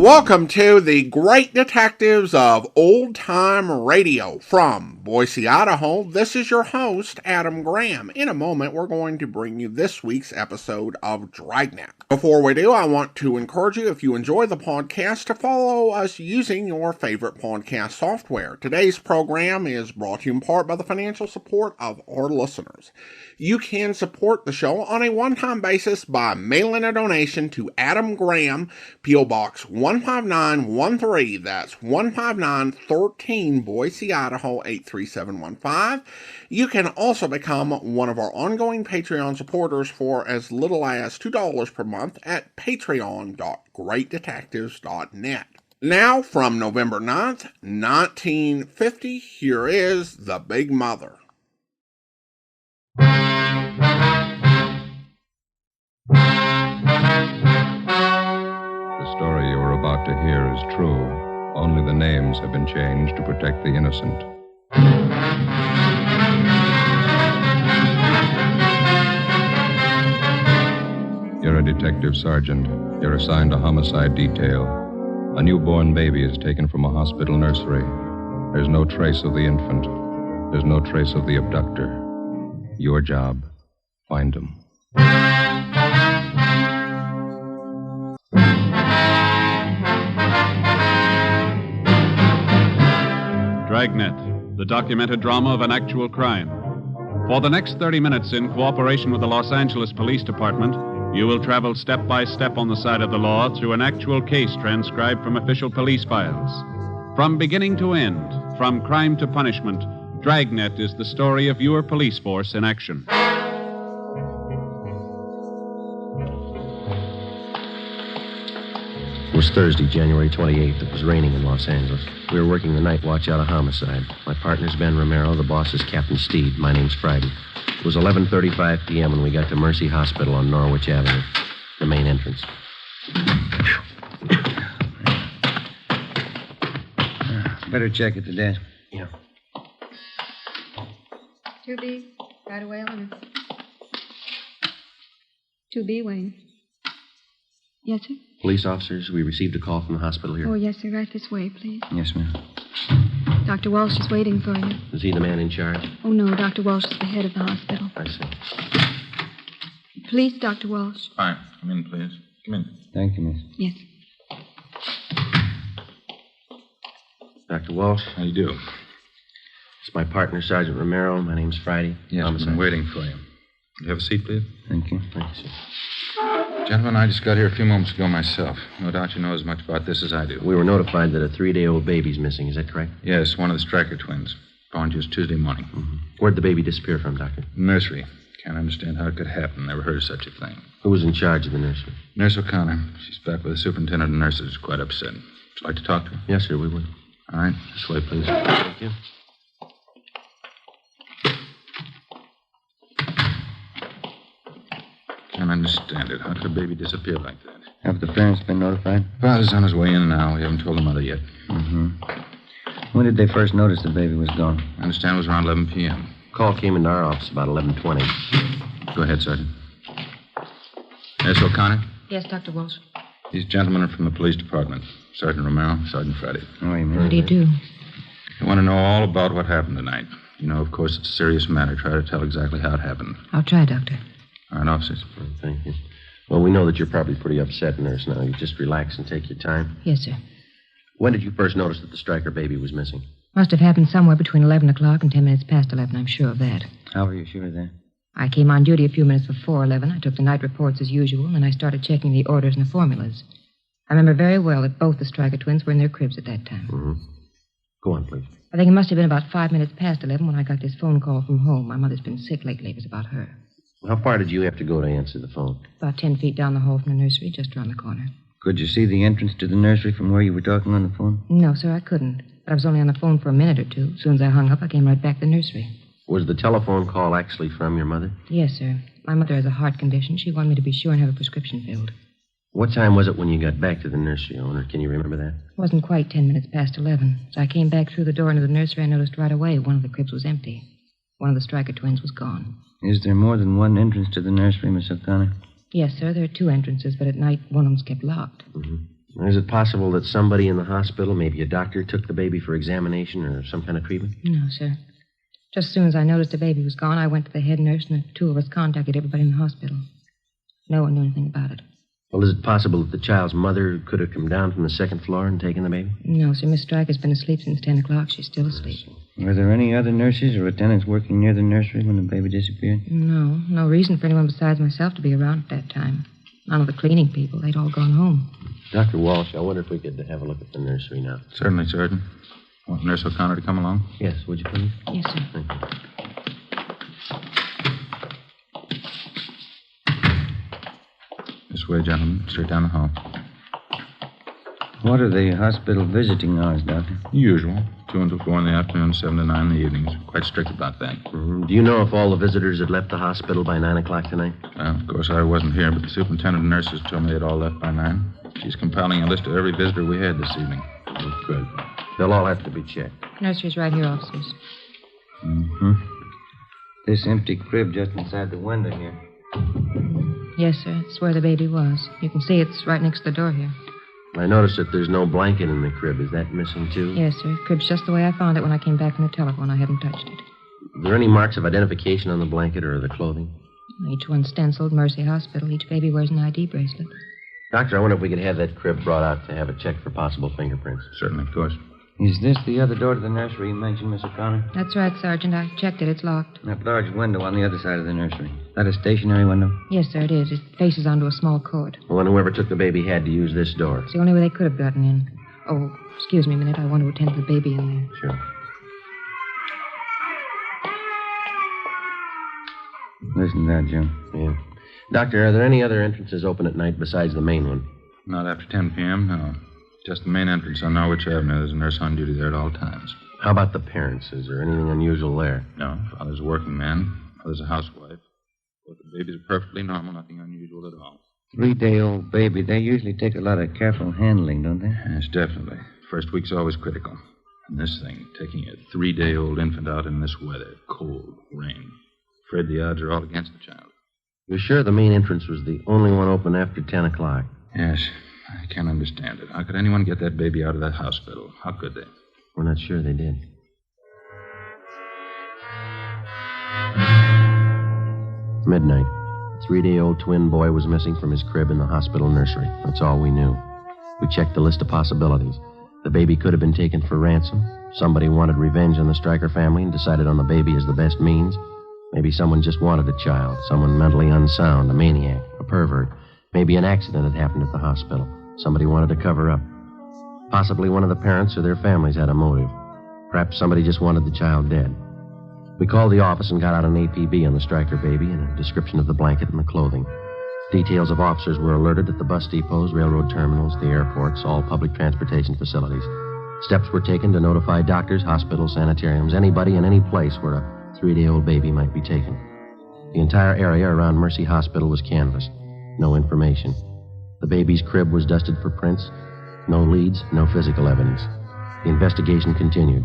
Welcome to the Great Detectives of Old Time Radio from Boise, Idaho. This is your host, Adam Graham. In a moment, we're going to bring you this week's episode of Dragnet. Before we do, I want to encourage you, if you enjoy the podcast, to follow us using your favorite podcast software. Today's program is brought to you in part by the financial support of our listeners. You can support the show on a one-time basis by mailing a donation to Adam Graham, P.O. Box 15913. That's 15913, Boise, Idaho 83715. You can also become one of our ongoing Patreon supporters for as little as $2 per month at patreon.greatdetectives.net. Now, from November 9th, 1950, here is The Big Mother. The story you are about to hear is true. Only the names have been changed to protect the innocent. You're a detective sergeant. You're assigned a homicide detail. A newborn baby is taken from a hospital nursery. There's no trace of the infant. There's no trace of the abductor. Your job, find him. Dragnet, the documented drama of an actual crime. For the next 30 minutes, in cooperation with the Los Angeles Police Department, you will travel step by step on the side of the law through an actual case transcribed from official police files. From beginning to end, from crime to punishment, Dragnet is the story of your police force in action. It was Thursday, January 28th. It was raining in Los Angeles. We were working the night watch out of homicide. My partner's Ben Romero. The boss is Captain Steed. My name's Friday. It was 11:35 p.m. when we got to Mercy Hospital on Norwich Avenue, the main entrance. Better check at the desk. Yeah. 2B, right away, Eleanor. 2B, Wayne. Yes, sir? Police officers, we received a call from the hospital here. Oh, yes, sir. Right this way, please. Yes, ma'am. Dr. Walsh is waiting for you. Is he the man in charge? Oh, no, Dr. Walsh is the head of the hospital. I see. Please, Dr. Walsh. Fine. Come in, please. Come in. Thank you, miss. Yes. Dr. Walsh? How you do? It's my partner, Sergeant Romero. My name's Friday. Yes, I've been waiting for you. You have a seat, please? Thank you. Thank you, sir. Gentlemen, I just got here a few moments ago myself. No doubt you know as much about this as I do. We were notified that a 3-day-old baby's missing. Is that correct? Yes, one of the Stryker twins. Born just Tuesday morning. Mm-hmm. Where'd the baby disappear from, Doctor? Nursery. Can't understand how it could happen. Never heard of such a thing. Who was in charge of the nursery? Nurse O'Connor. She's back with the superintendent of nurses. Quite upset. Would you like to talk to her? Yes, sir, we would. All right. This way, please. Thank you. Can't understand it. How could a baby disappear like that? Have the parents been notified? Father's on his way in now. We haven't told the mother yet. Mm-hmm. When did they first notice the baby was gone? I understand it was around 11 p.m. Call came into our office about 11:20. Go ahead, Sergeant. Nurse O'Connor? Yes, Dr. Walsh. These gentlemen are from the police department. Sergeant Romero, Sergeant Friday. Oh, you mean? How do you do? You want to know all about what happened tonight. You know, of course, it's a serious matter. Try to tell exactly how it happened. I'll try, Doctor. All right, officers. Thank you. Well, we know that you're probably pretty upset, nurse. Now, you just relax and take your time. Yes, sir. When did you first notice that the Stryker baby was missing? Must have happened somewhere between 11 o'clock and 10 minutes past 11. I'm sure of that. How are you sure of that? I came on duty a few minutes before 11. I took the night reports as usual, and then I started checking the orders and the formulas. I remember very well that both the Stryker twins were in their cribs at that time. Mm-hmm. Go on, please. I think it must have been about 5 minutes past 11 when I got this phone call from home. My mother's been sick lately. It was about her. How far did you have to go to answer the phone? About 10 feet down the hall from the nursery, just around the corner. Could you see the entrance to the nursery from where you were talking on the phone? No, sir, I couldn't. But I was only on the phone for a minute or two. As soon as I hung up, I came right back to the nursery. Was the telephone call actually from your mother? Yes, sir. My mother has a heart condition. She wanted me to be sure and have a prescription filled. What time was it when you got back to the nursery, owner? Can you remember that? It wasn't quite 10 minutes past 11. As I came back through the door into the nursery, I noticed right away one of the cribs was empty. One of the Stryker twins was gone. Is there more than one entrance to the nursery, Miss O'Connor? Yes, sir. There are two entrances, but at night one of them's kept locked. Mm-hmm. Is it possible that somebody in the hospital, maybe a doctor, took the baby for examination or some kind of treatment? No, sir. Just as soon as I noticed the baby was gone, I went to the head nurse, and the two of us contacted everybody in the hospital. No one knew anything about it. Well, is it possible that the child's mother could have come down from the second floor and taken the baby? No, sir. Miss Stryker's been asleep since 10 o'clock. She's still asleep. Were there any other nurses or attendants working near the nursery when the baby disappeared? No. No reason for anyone besides myself to be around at that time. None of the cleaning people. They'd all gone home. Dr. Walsh, I wonder if we could have a look at the nursery now. Certainly, Sergeant. Want Nurse O'Connor to come along? Yes, would you please? Yes, sir. Thank you. This way, gentlemen. Straight down the hall. What are the hospital visiting hours, Doctor? Usual. 2 until 4 in the afternoon, 7 to 9 in the evenings. Quite strict about that. Do you know if all the visitors had left the hospital by 9 o'clock tonight? Of course, I wasn't here, but the superintendent and nurses told me they'd all left by 9. She's compiling a list of every visitor we had this evening. Good. They'll all have to be checked. Nursery's right here, officers. Mm-hmm. This empty crib just inside the window here. Yes, sir. It's where the baby was. You can see it's right next to the door here. I noticed that there's no blanket in the crib. Is that missing, too? Yes, sir. Crib's just the way I found it when I came back from the telephone. I haven't touched it. Are there any marks of identification on the blanket or the clothing? Each one stenciled Mercy Hospital. Each baby wears an ID bracelet. Doctor, I wonder if we could have that crib brought out to have it checked for possible fingerprints. Certainly, of course. Is this the other door to the nursery you mentioned, Miss O'Connor? That's right, Sergeant. I checked it. It's locked. That large window on the other side of the nursery. That a stationary window? Yes, sir, it is. It faces onto a small court. Well, then whoever took the baby had to use this door. It's the only way they could have gotten in. Oh, excuse me a minute. I want to attend to the baby in there. Sure. Listen to that, Jim. Yeah. Doctor, are there any other entrances open at night besides the main one? Not after 10 p.m., no. Just the main entrance on Norwich Avenue. There's a nurse on duty there at all times. How about the parents? Is there anything unusual there? No. Father's a working man. Mother's a housewife. Both the babies are perfectly normal. Nothing unusual at all. 3-day-old baby. They usually take a lot of careful handling, don't they? Yes, definitely. First week's always critical. And this thing, taking a 3-day-old infant out in this weather, cold, rain. Afraid the odds are all against the child. You're sure the main entrance was the only one open after 10 o'clock? Yes. I can't understand it. How could anyone get that baby out of that hospital? How could they? We're not sure they did. Midnight. A 3-day-old twin boy was missing from his crib in the hospital nursery. That's all we knew. We checked the list of possibilities. The baby could have been taken for ransom. Somebody wanted revenge on the Stryker family and decided on the baby as the best means. Maybe someone just wanted a child. Someone mentally unsound, a maniac, a pervert. Maybe an accident had happened at the hospital. Somebody wanted to cover up. Possibly one of the parents or their families had a motive. Perhaps somebody just wanted the child dead. We called the office and got out an APB on the Stryker baby and a description of the blanket and the clothing. Details of officers were alerted at the bus depots, railroad terminals, the airports, all public transportation facilities. Steps were taken to notify doctors, hospitals, sanitariums, anybody in any place where a 3-day-old baby might be taken. The entire area around Mercy Hospital was canvassed. No information. The baby's crib was dusted for prints. No leads, no physical evidence. The investigation continued.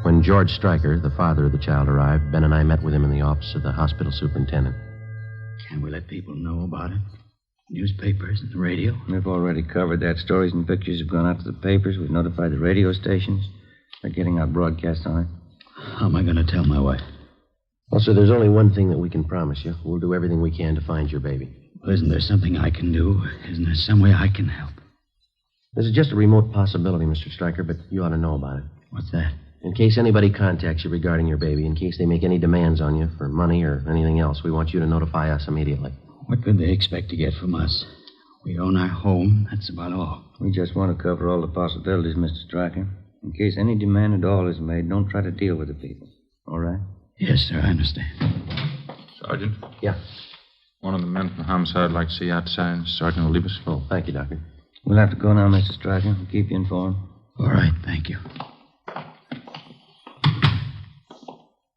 When George Stryker, the father of the child, arrived, Ben and I met with him in the office of the hospital superintendent. Can't we let people know about it? Newspapers and the radio? We've already covered that. Stories and pictures have gone out to the papers. We've notified the radio stations. They're getting out broadcasts on it. How am I going to tell my wife? Well, sir, there's only one thing that we can promise you. We'll do everything we can to find your baby. Well, isn't there something I can do? Isn't there some way I can help? This is just a remote possibility, Mr. Stryker, but you ought to know about it. What's that? In case anybody contacts you regarding your baby, in case they make any demands on you for money or anything else, we want you to notify us immediately. What could they expect to get from us? We own our home. That's about all. We just want to cover all the possibilities, Mr. Stryker. In case any demand at all is made, don't try to deal with the people. All right? Yes, sir, I understand. Sergeant? Yeah. One of the men from homicide would like to see you outside. Sergeant will leave us. Oh, thank you, Doctor. We'll have to go now, Mr. Stryker. We'll keep you informed. All right, thank you.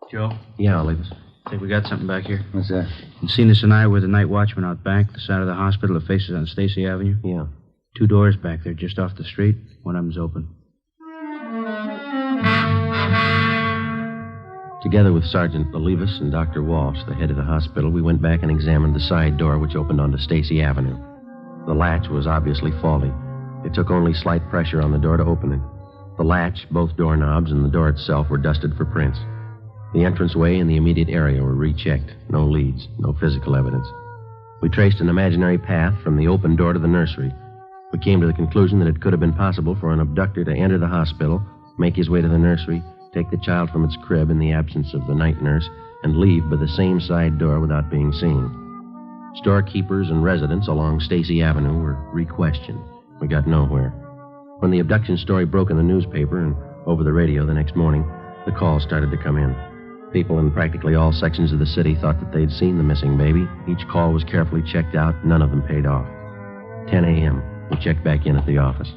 Joe? Yeah, I'll leave us. I think we got something back here. What's that? Encinas and I were the night watchman out back, the side of the hospital that faces on Stacy Avenue. Yeah. 2 doors back there, just off the street. One of them's open. Together with Sergeant Believis and Dr. Walsh, the head of the hospital, we went back and examined the side door which opened onto Stacy Avenue. The latch was obviously faulty. It took only slight pressure on the door to open it. The latch, both doorknobs, and the door itself were dusted for prints. The entranceway and the immediate area were rechecked. No leads, no physical evidence. We traced an imaginary path from the open door to the nursery. We came to the conclusion that it could have been possible for an abductor to enter the hospital, make his way to the nursery, take the child from its crib in the absence of the night nurse, and leave by the same side door without being seen. Storekeepers and residents along Stacy Avenue were re-questioned. We got nowhere. When the abduction story broke in the newspaper and over the radio the next morning, the calls started to come in. People in practically all sections of the city thought that they'd seen the missing baby. Each call was carefully checked out. None of them paid off. 10 a.m. We checked back in at the office.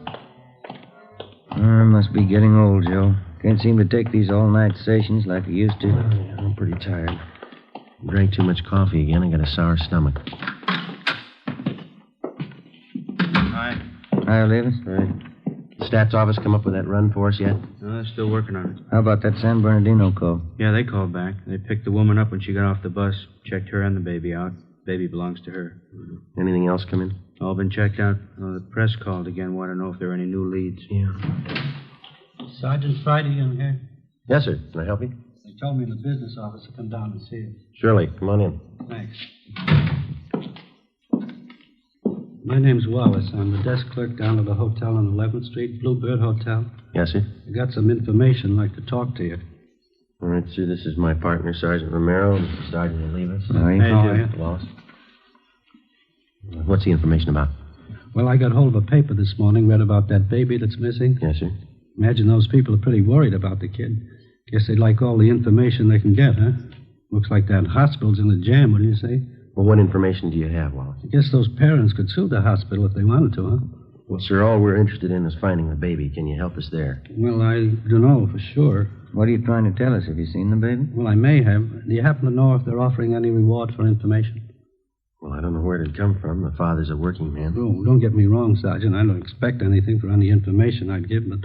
I must be getting old, Joe. Can't seem to take these all-night sessions like I used to. I'm pretty tired. Drank too much coffee again. I got a sour stomach. Hi. Hi, Olivia. Right. The stats office come up with that run for us yet? No, they're still working on it. How about that San Bernardino call? Yeah, they called back. They picked the woman up when she got off the bus, checked her and the baby out. Baby belongs to her. Anything else come in? All been checked out. The press called again. Want to know if there are any new leads. Yeah. Sergeant Friday in here? Yes, sir. Can I help you? They told me in the business office to come down and see you. Surely. Come on in. Thanks. My name's Wallace. I'm the desk clerk down at the hotel on 11th Street, Bluebird Hotel. Yes, sir. I got some information. I'd like to talk to you. All right, sir. This is my partner, Sergeant Romero, and Sergeant Olivas. How are you? How are you? Wallace. What's the information about? Well, I got hold of a paper this morning, read about that baby that's missing. Yes, sir. Imagine those people are pretty worried about the kid. Guess they'd like all the information they can get, huh? Looks like that hospital's in a jam, what do you say? Well, what information do you have, Wallace? I guess those parents could sue the hospital if they wanted to, huh? Well, sir, all we're interested in is finding the baby. Can you help us there? Well, I don't know for sure. What are you trying to tell us? Have you seen the baby? Well, I may have. Do you happen to know if they're offering any reward for information? Well, I don't know where it'd come from. The father's a working man. Oh, don't get me wrong, Sergeant. I don't expect anything for any information I'd give, but,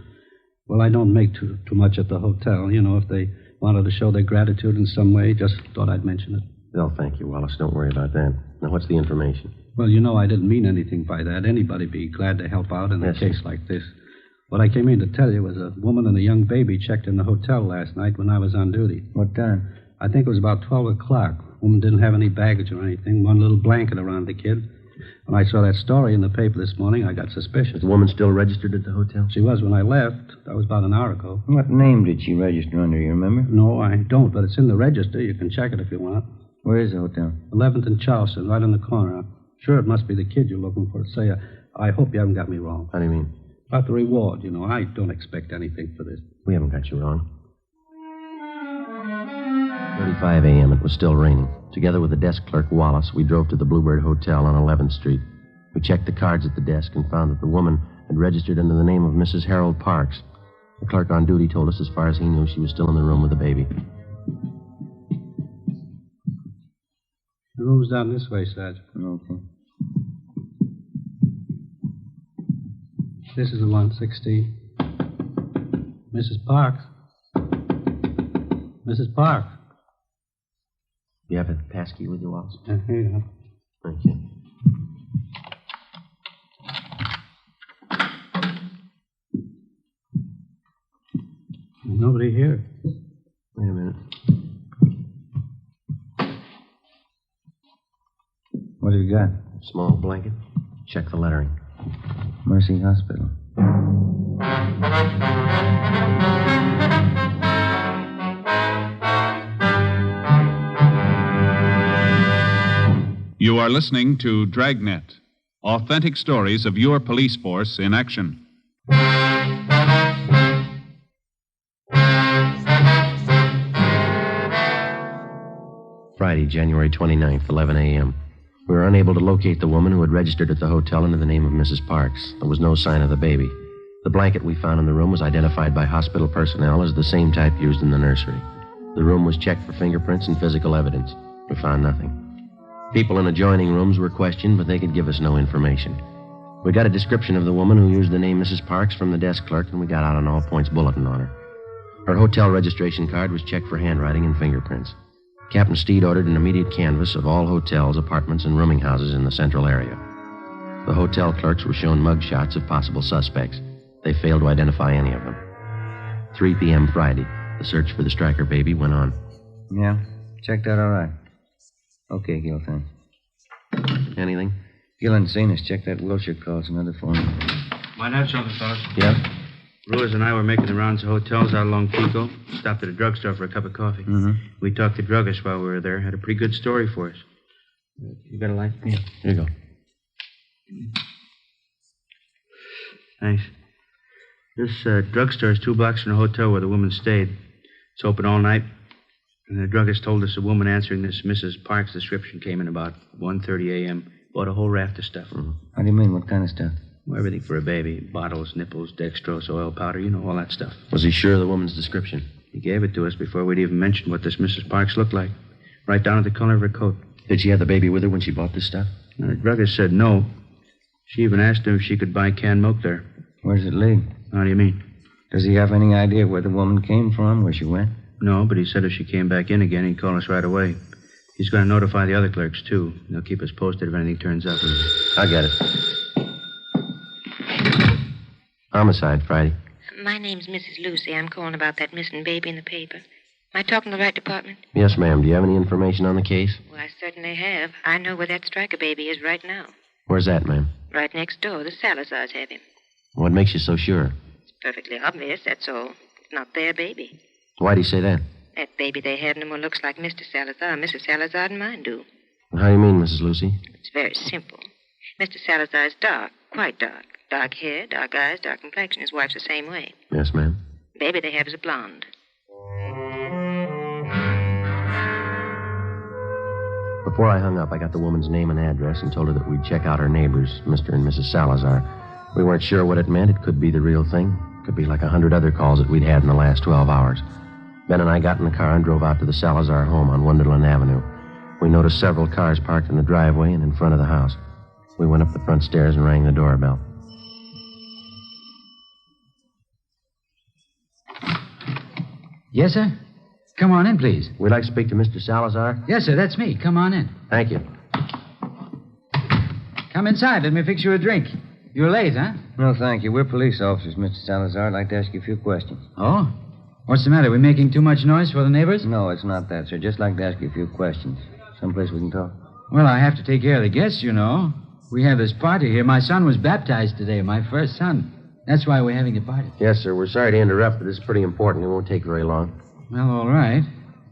well, I don't make too much at the hotel. You know, if they wanted to show their gratitude in some way, just thought I'd mention it. They'll thank you, Wallace. Don't worry about that. Now, what's the information? Well, you know, I didn't mean anything by that. Anybody'd be glad to help out in a Yes, case sir. like this. What I came in to tell you was a woman and a young baby checked in the hotel last night when I was on duty. What time? I think it was about 12 o'clock. Woman didn't have any baggage or anything, one little blanket around the kid. When I saw that story in the paper this morning, I got suspicious. Is the woman still registered at the hotel? She was when I left. That was about an hour ago. What name did she register under, you remember? No, I don't, but it's in the register. You can check it if you want. Where is the hotel? 11th and Charleston, right on the corner. I'm sure it must be the kid you're looking for. Say, I hope you haven't got me wrong. How do you mean? About the reward, you know. I don't expect anything for this. We haven't got you wrong. 3:35 a.m. It was still raining. Together with the desk clerk, Wallace, we drove to the Bluebird Hotel on 11th Street. We checked the cards at the desk and found that the woman had registered under the name of Mrs. Harold Parks. The clerk on duty told us as far as he knew she was still in the room with the baby. The room's down this way, Sergeant. Okay. This is the 116. Mrs. Parks. Mrs. Parks. You have a passkey with you, Wallace? Here you are. Thank you. Nobody here. Wait a minute. What have you got? Small blanket. Check the lettering. Mercy Hospital. You are listening to Dragnet, authentic stories of your police force in action. Friday, January 29th, 11 a.m. We were unable to locate the woman who had registered at the hotel under the name of Mrs. Parks. There was no sign of the baby. The blanket we found in the room was identified by hospital personnel as the same type used in the nursery. The room was checked for fingerprints and physical evidence. We found nothing. People in adjoining rooms were questioned, but they could give us no information. We got a description of the woman who used the name Mrs. Parks from the desk clerk, and we got out an all-points bulletin on her. Her hotel registration card was checked for handwriting and fingerprints. Captain Steed ordered an immediate canvass of all hotels, apartments, and rooming houses in the central area. The hotel clerks were shown mug shots of possible suspects. They failed to identify any of them. 3 p.m. Friday, the search for the Stryker baby went on. Yeah, checked out all right. Okay, Gil, thanks. Anything? Gil and Zenas, check that Wilshire call. It's another phone. Might have something, fellas. Yeah? Ruiz and I were making the rounds of hotels out along Pico. Stopped at a drugstore for a cup of coffee. Mm-hmm. We talked to druggists while we were there. Had a pretty good story for us. You got a light? Yeah. Here you go. Thanks. This drugstore is 2 blocks from the hotel where the woman stayed. It's open all night. And the druggist told us a woman answering this Mrs. Parks' description came in about 1:30 a.m. Bought a whole raft of stuff. Mm-hmm. How do you mean, what kind of stuff? Well, everything for a baby. Bottles, nipples, dextrose, oil powder, all that stuff. Was he sure of the woman's description? He gave it to us before we'd even mentioned what this Mrs. Parks looked like. Right down to the color of her coat. Did she have the baby with her when she bought this stuff? The druggist said no. She even asked him if she could buy canned milk there. Where does it lead? How do you mean? Does he have any idea where the woman came from, where she went? No, but he said if she came back in again, he'd call us right away. He's going to notify the other clerks, too. They'll keep us posted if anything turns up. I'll get it. Homicide, Friday. My name's Mrs. Lucy. I'm calling about that missing baby in the paper. Am I talking to the right department? Yes, ma'am. Do you have any information on the case? Well, I certainly have. I know where that Stryker baby is right now. Where's that, ma'am? Right next door. The Salazars have him. What makes you so sure? It's perfectly obvious, that's all. It's not their baby. Why do you say that? That baby they have no more looks like Mr. Salazar. Mrs. Salazar and mine do. How do you mean, Mrs. Lucy? It's very simple. Mr. Salazar is dark, quite dark. Dark hair, dark eyes, dark complexion. His wife's the same way. Yes, ma'am. Baby they have is a blonde. Before I hung up, I got the woman's name and address and told her that we'd check out her neighbors, Mr. and Mrs. Salazar. We weren't sure what it meant. It could be the real thing. It could be like 100 other calls that we'd had in the last 12 hours. Ben and I got in the car and drove out to the Salazar home on Wonderland Avenue. We noticed several cars parked in the driveway and in front of the house. We went up the front stairs and rang the doorbell. Yes, sir? Come on in, please. We'd like to speak to Mr. Salazar. Yes, sir, that's me. Come on in. Thank you. Come inside. Let me fix you a drink. You're late, huh? No, thank you. We're police officers, Mr. Salazar. I'd like to ask you a few questions. Oh? What's the matter? We making too much noise for the neighbors? No, it's not that, sir. Just like to ask you a few questions. Someplace we can talk. Well, I have to take care of the guests, you know. We have this party here. My son was baptized today, my first son. That's why we're having a party. Yes, sir. We're sorry to interrupt, but this is pretty important. It won't take very long. Well, all right.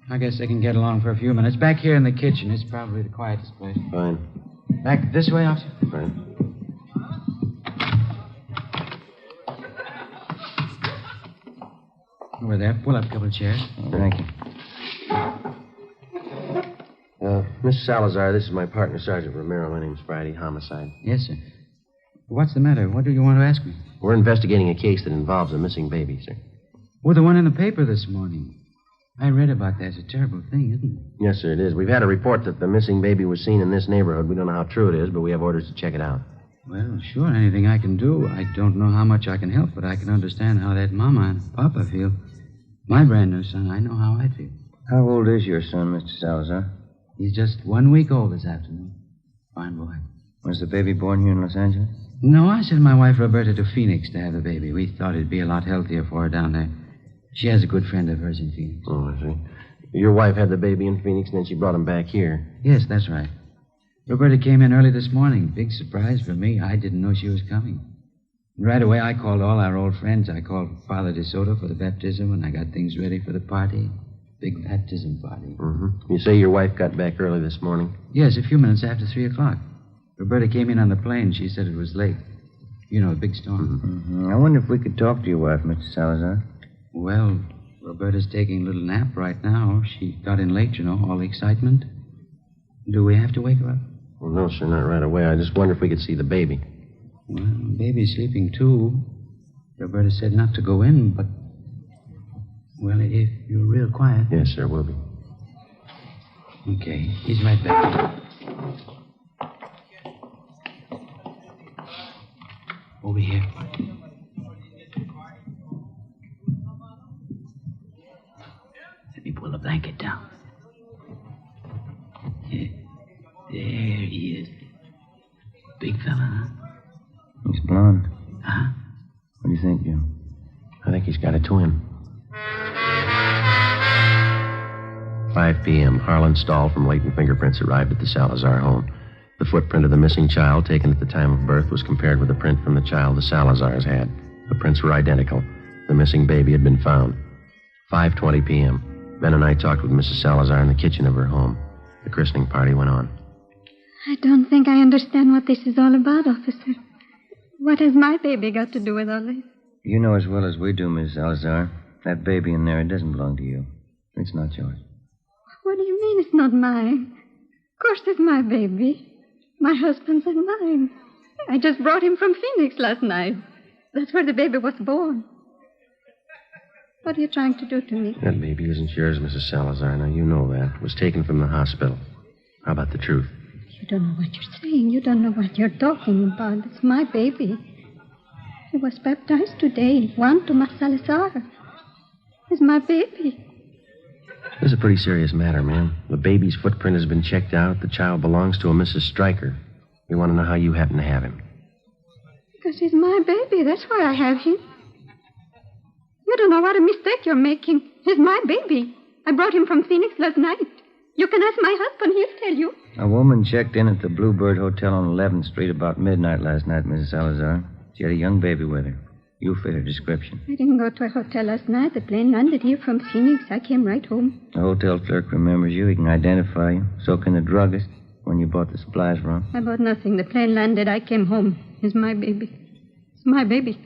I guess they can get along for a few minutes. Back here in the kitchen. It's probably the quietest place. Fine. Back this way, officer? Fine. Over there. Pull up a couple of chairs. Thank you. Miss Salazar, this is my partner, Sergeant Romero. My name's Friday. Homicide. Yes, sir. What's the matter? What do you want to ask me? We're investigating a case that involves a missing baby, sir. Oh, the one in the paper this morning. I read about that. It's a terrible thing, isn't it? Yes, sir, it is. We've had a report that the missing baby was seen in this neighborhood. We don't know how true it is, but we have orders to check it out. Well, sure, anything I can do. I don't know how much I can help, but I can understand how that mama and papa feel. My brand new son, I know how I feel. How old is your son, Mr. Salazar? He's just 1 week old this afternoon. Fine boy. Was the baby born here in Los Angeles? No, I sent my wife Roberta to Phoenix to have the baby. We thought it'd be a lot healthier for her down there. She has a good friend of hers in Phoenix. Oh, I see. Your wife had the baby in Phoenix, and then she brought him back here. Yes, that's right. Roberta came in early this morning. Big surprise for me. I didn't know she was coming. Right away, I called all our old friends. I called Father DeSoto for the baptism, and I got things ready for the party. Big baptism party. Mm-hmm. You say your wife got back early this morning? Yes, a few minutes after 3 o'clock. Roberta came in on the plane. She said it was late. You know, a big storm. Mm-hmm. I wonder if we could talk to your wife, Mr. Salazar. Well, Roberta's taking a little nap right now. She got in late, you know, all the excitement. Do we have to wake her up? Well, no, sir, not right away. I just wonder if we could see the baby. Well, baby's sleeping, too. Roberta said not to go in, but... Well, if you're real quiet... Yes, sir, we'll be. Okay, he's right back. Over here. Let me pull the blanket down. Yeah. There he is. Big fella, huh? Frankie's got a twin. 5 p.m. Harlan Stahl from Latent Fingerprints arrived at the Salazar home. The footprint of the missing child taken at the time of birth was compared with the print from the child the Salazars had. The prints were identical. The missing baby had been found. 5:20 p.m. Ben and I talked with Mrs. Salazar in the kitchen of her home. The christening party went on. I don't think I understand what this is all about, officer. What has my baby got to do with all this? You know as well as we do, Miss Salazar. That baby in there, it doesn't belong to you. It's not yours. What do you mean it's not mine? Of course it's my baby. My husband's and mine. I just brought him from Phoenix last night. That's where the baby was born. What are you trying to do to me? That baby isn't yours, Mrs. Salazar. Now, you know that. It was taken from the hospital. How about the truth? You don't know what you're saying. You don't know what you're talking about. It's my baby. He was baptized today. Juan Tomas Salazar. It's my baby. This is a pretty serious matter, ma'am. The baby's footprint has been checked out. The child belongs to a Mrs. Stryker. We want to know how you happen to have him. Because he's my baby. That's why I have him. You don't know what a mistake you're making. He's my baby. I brought him from Phoenix last night. You can ask my husband. He'll tell you. A woman checked in at the Bluebird Hotel on 11th Street about midnight last night, Mrs. Salazar. She had a young baby with her. You fit her description. I didn't go to a hotel last night. The plane landed here from Phoenix. I came right home. The hotel clerk remembers you. He can identify you. So can the druggist when you bought the supplies from. I bought nothing. The plane landed. I came home. It's my baby. It's my baby.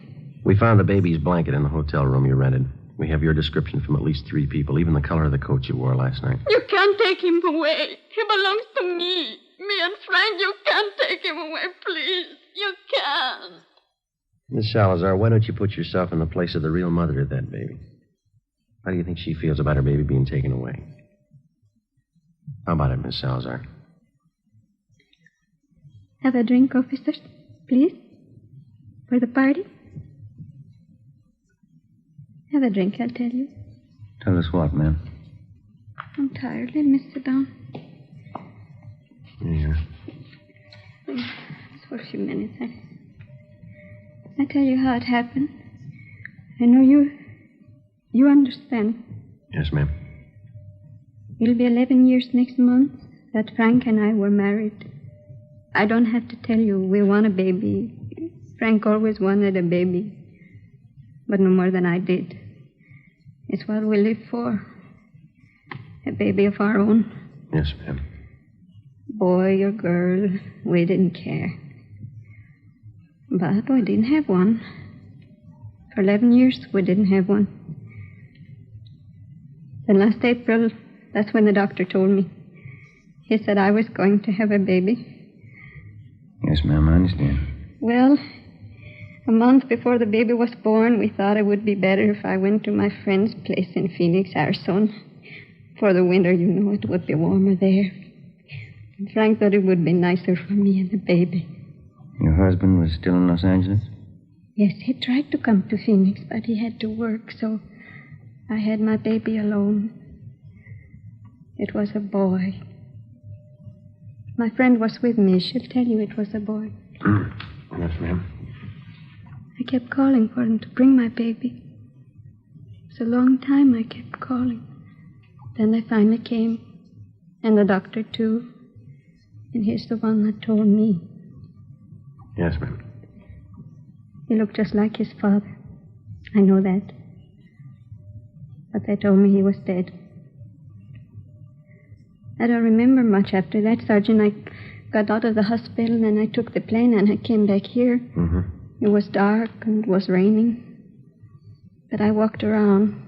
We found the baby's blanket in the hotel room you rented. We have your description from at least 3 people, even the color of the coat you wore last night. You can't take him away. He belongs to me. Me and Frank, you can't take him away, please. You can't. Miss Salazar, why don't you put yourself in the place of the real mother of that baby? How do you think she feels about her baby being taken away? How about it, Miss Salazar? Have a drink, officers, please. For the party. Have a drink, I'll tell you. Tell us what, ma'am? I'm tired. Let me sit down. Yeah. Just for a few minutes. I tell you how it happened. I know you understand. Yes, ma'am. It'll be 11 years next month that Frank and I were married. I don't have to tell you we want a baby. Frank always wanted a baby, but no more than I did. It's what we live for. A baby of our own. Yes, ma'am. Boy or girl, we didn't care. But we didn't have one. For 11 years, we didn't have one. Then last April, that's when the doctor told me. He said I was going to have a baby. Yes, ma'am, I understand. Well, a month before the baby was born, we thought it would be better if I went to my friend's place in Phoenix, Arizona. For the winter, you know, it would be warmer there. And Frank thought it would be nicer for me and the baby. Your husband was still in Los Angeles? Yes, he tried to come to Phoenix, but he had to work, so I had my baby alone. It was a boy. My friend was with me. She'll tell you it was a boy. Yes, ma'am. I kept calling for him to bring my baby. It was a long time I kept calling. Then they finally came, and the doctor, too. And he's the one that told me. Yes, ma'am. He looked just like his father. I know that. But they told me he was dead. I don't remember much after that, Sergeant. I got out of the hospital, and then I took the plane, and I came back here. Mm-hmm. It was dark, and it was raining. But I walked around.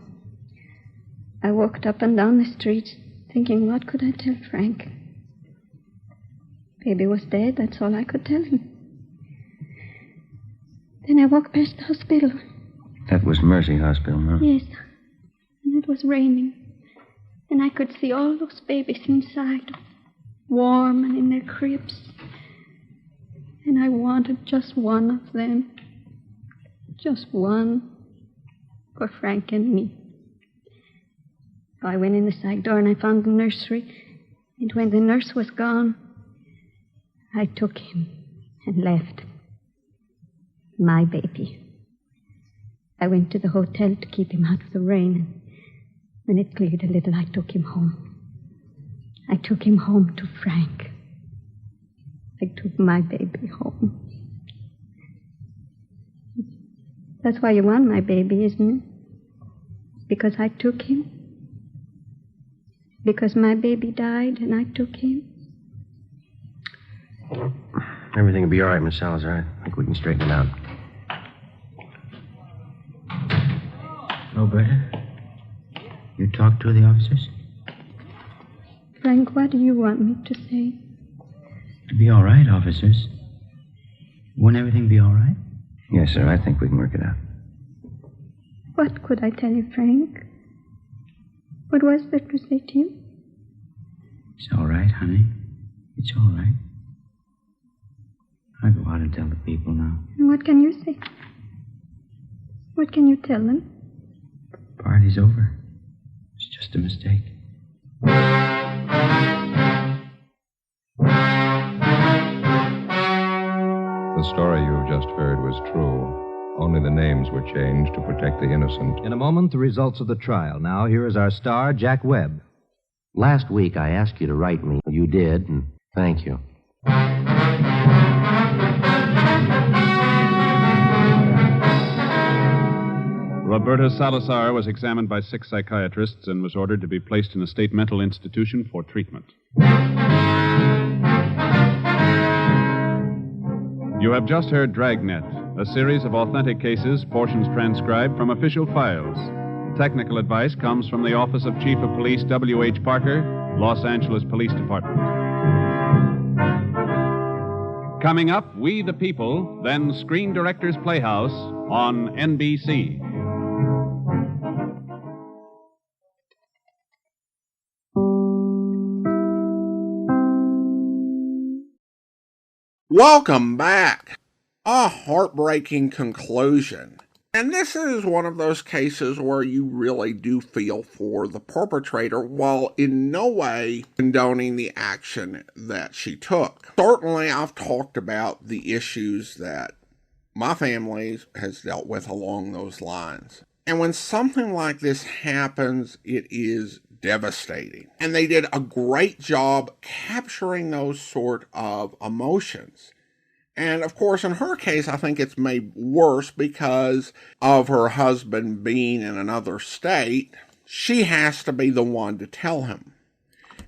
I walked up and down the streets, thinking, what could I tell Frank? Baby was dead, that's all I could tell him. Then I walked past the hospital. That was Mercy Hospital, huh? Yes. And it was raining. And I could see all those babies inside, warm and in their cribs. And I wanted just one of them. Just one for Frank and me. So I went in the side door and I found the nursery. And when the nurse was gone, I took him and left. My baby. I went to the hotel to keep him out of the rain, and when it cleared a little, I took him home. I took him home to Frank. I took my baby home. That's why you want my baby, isn't it? Because I took him? Because my baby died and I took him? Everything will be all right, Miss Salazar. I think we can straighten it out. Roberta, you talked to the officers? Frank, what do you want me to say? It'll be all right, officers. Won't everything be all right? Yes, sir. I think we can work it out. What could I tell you, Frank? What was there to say to you? It's all right, honey. It's all right. I'll go out and tell the people now. And what can you say? What can you tell them? The party's over. It's just a mistake. The story you've just heard was true. Only the names were changed to protect the innocent. In a moment, the results of the trial. Now, here is our star, Jack Webb. Last week, I asked you to write me. You did, and thank you. Roberta Salazar was examined by 6 psychiatrists and was ordered to be placed in a state mental institution for treatment. You have just heard Dragnet, a series of authentic cases, portions transcribed from official files. Technical advice comes from the Office of Chief of Police W.H. Parker, Los Angeles Police Department. Coming up, We the People, then Screen Directors Playhouse on NBC. Welcome back. A heartbreaking conclusion. And this is one of those cases where you really do feel for the perpetrator while in no way condoning the action that she took. Certainly, I've talked about the issues that my family has dealt with along those lines. And when something like this happens, it is devastating. And they did a great job capturing those sort of emotions. And of course, in her case, I think it's made worse because of her husband being in another state. She has to be the one to tell him.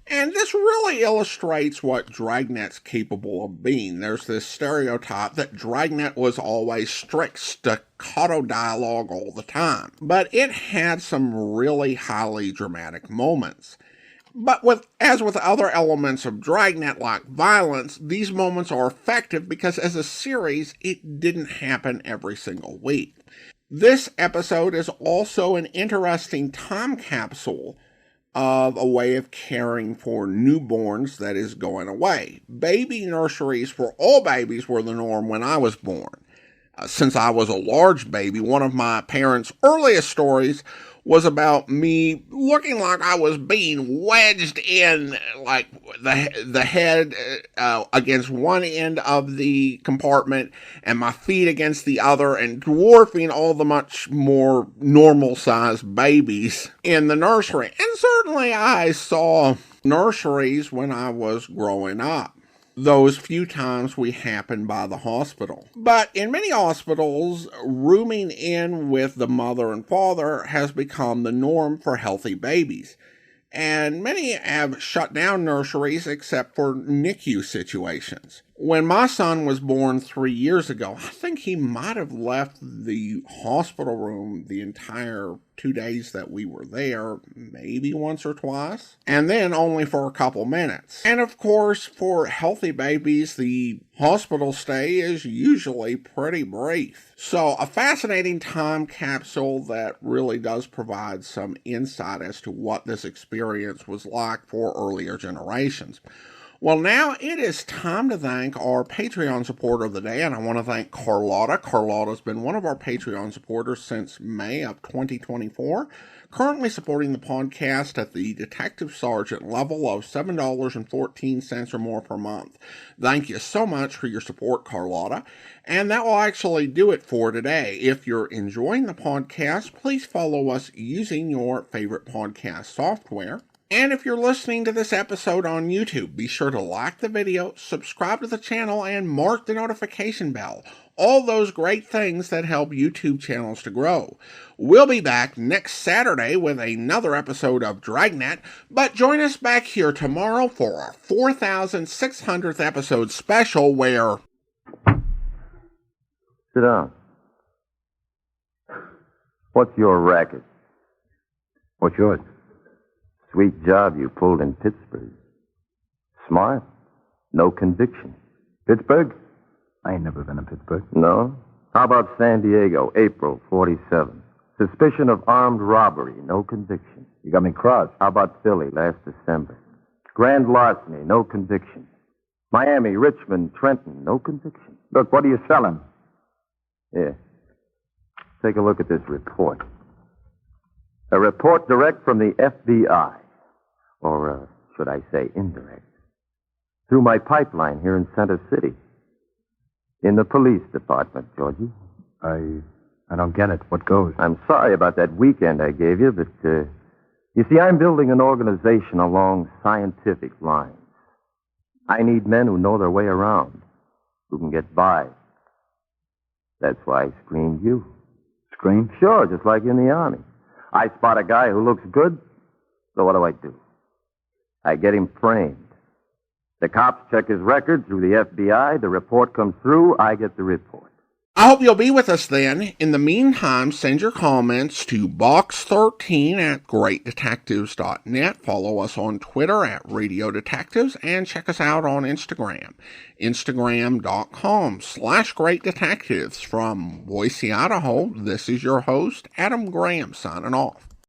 And this really illustrates what Dragnet's capable of being. There's this stereotype that Dragnet was always strict staccato dialogue all the time. But it had some really highly dramatic moments. But as with other elements of Dragnet like violence, these moments are effective because as a series, it didn't happen every single week. This episode is also an interesting time capsule of a way of caring for newborns that is going away. Baby nurseries for all babies were the norm when I was born. Since I was a large baby, one of my parents' earliest stories was about me looking like I was being wedged in, like the head against one end of the compartment and my feet against the other, and dwarfing all the much more normal-sized babies in the nursery. And certainly I saw nurseries when I was growing up. Those few times we happened by the hospital. But in many hospitals, rooming in with the mother and father has become the norm for healthy babies. And many have shut down nurseries except for NICU situations. When my son was born 3 years ago, I think he might have left the hospital room the entire 2 days that we were there, maybe once or twice, and then only for a couple minutes. And of course, for healthy babies, the hospital stay is usually pretty brief. So a fascinating time capsule that really does provide some insight as to what this experience was like for earlier generations. Well, now it is time to thank our Patreon supporter of the day, and I want to thank Carlotta. Carlotta's been one of our Patreon supporters since May of 2024, currently supporting the podcast at the Detective Sergeant level of $7.14 or more per month. Thank you so much for your support, Carlotta. And that will actually do it for today. If you're enjoying the podcast, please follow us using your favorite podcast software. And if you're listening to this episode on YouTube, be sure to like the video, subscribe to the channel, and mark the notification bell. All those great things that help YouTube channels to grow. We'll be back next Saturday with another episode of Dragnet, but join us back here tomorrow for our 4,600th episode special where... Sit down. What's your racket? What's yours? Sweet job you pulled in Pittsburgh. Smart. No conviction. Pittsburgh? I ain't never been in Pittsburgh. No? How about San Diego, April 47? Suspicion of armed robbery, no conviction. You got me crossed. How about Philly, last December? Grand larceny, no conviction. Miami, Richmond, Trenton, no conviction. Look, what are you selling? Here. Take a look at this report. A report direct from the FBI. Or, should I say indirect? Through my pipeline here in Center City. In the police department, Georgie. I don't get it. What goes? I'm sorry about that weekend I gave you, but, you see, I'm building an organization along scientific lines. I need men who know their way around, who can get by. That's why I screened you. Screen? Sure, just like in the Army. I spot a guy who looks good, so what do? I get him framed. The cops check his record through the FBI. The report comes through. I get the report. I hope you'll be with us then. In the meantime, send your comments to box13@greatdetectives.net. Follow us on Twitter at Radio Detectives and check us out on Instagram. Instagram.com/greatdetectives. From Boise, Idaho, this is your host, Adam Graham, signing off.